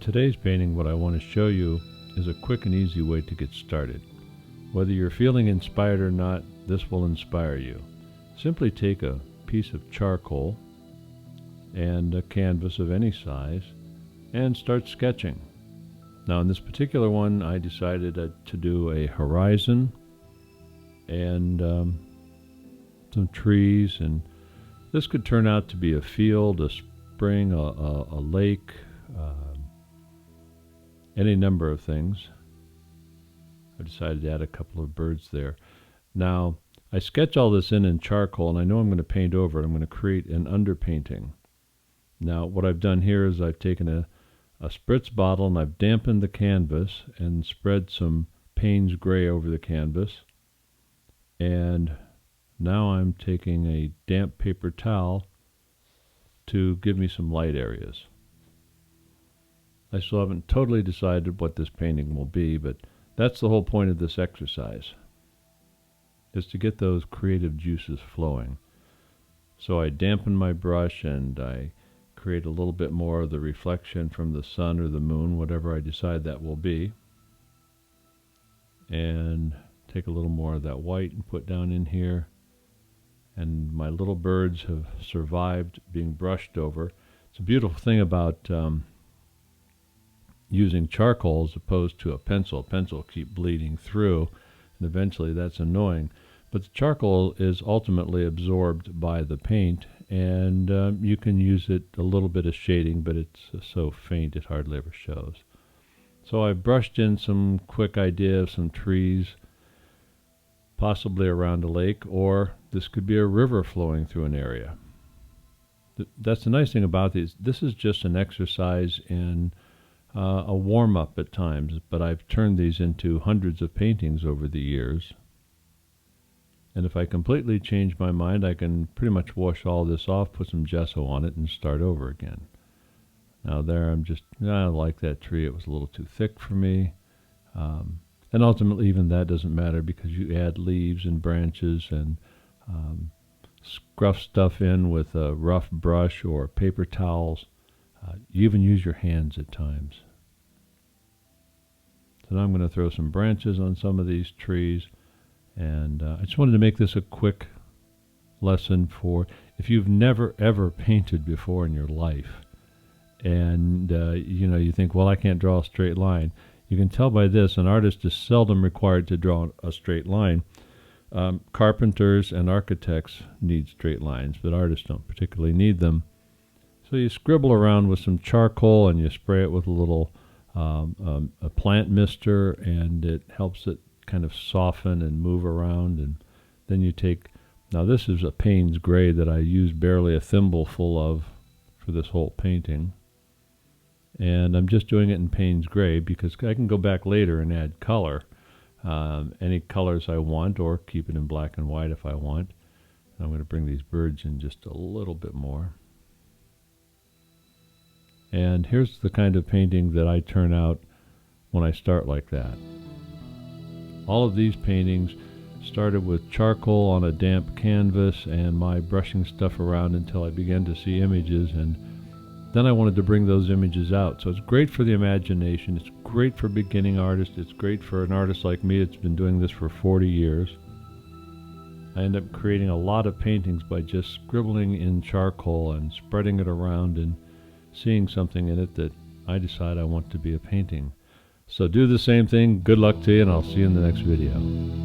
today's painting, what I want to show you is a quick and easy way to get started. Whether you're feeling inspired or not, this will inspire you. Simply take a piece of charcoal and a canvas of any size and start sketching. Now in this particular one, I decided to do a horizon and some trees, and this could turn out to be a field, a spring, a lake, any number of things. I decided to add a couple of birds there. Now I sketch all this in charcoal, and I know I'm going to paint over it. I'm going to create an underpainting. Now what I've done here is I've taken a spritz bottle and I've dampened the canvas and spread some Payne's gray over the canvas, and now I'm taking a damp paper towel to give me some light areas. I still haven't totally decided what this painting will be, but that's the whole point of this exercise, is to get those creative juices flowing. So I dampen my brush and I create a little bit more of the reflection from the sun or the moon, whatever I decide that will be, and take a little more of that white and put down in here. And my little birds have survived being brushed over. It's a beautiful thing about using charcoal as opposed to a pencil. A pencil will keep bleeding through, and eventually that's annoying. But the charcoal is ultimately absorbed by the paint, and you can use it a little bit of shading, but it's so faint it hardly ever shows. So I've brushed in some quick idea of some trees, possibly around a lake, or this could be a river flowing through an area. That's the nice thing about these. This is just an exercise in a warm-up at times, but I've turned these into hundreds of paintings over the years. And if I completely change my mind, I can pretty much wash all this off, put some gesso on it, and start over again. Now there I like that tree. It was a little too thick for me. And ultimately even that doesn't matter, because you add leaves and branches and scruff stuff in with a rough brush or paper towels. You even use your hands at times. So now I'm going to throw some branches on some of these trees. And I just wanted to make this a quick lesson for if you've never ever painted before in your life, and you think, well, I can't draw a straight line. You can tell by this, an artist is seldom required to draw a straight line. Carpenters and architects need straight lines, but artists don't particularly need them. So you scribble around with some charcoal and you spray it with a little a plant mister, and it helps it kind of soften and move around. And then you take, now this is a Payne's gray that I used barely a thimbleful of for this whole painting, and I'm just doing it in Payne's gray because I can go back later and add color, any colors I want, or keep it in black and white if I want. I'm going to bring these birds in just a little bit more. And here's the kind of painting that I turn out when I start like that. All of these paintings started with charcoal on a damp canvas and my brushing stuff around until I began to see images, and then I wanted to bring those images out. So it's great for the imagination, it's great for beginning artists, it's great for an artist like me that's been doing this for 40 years. I end up creating a lot of paintings by just scribbling in charcoal and spreading it around and seeing something in it that I decide I want to be a painting. So do the same thing. Good luck to you, and I'll see you in the next video.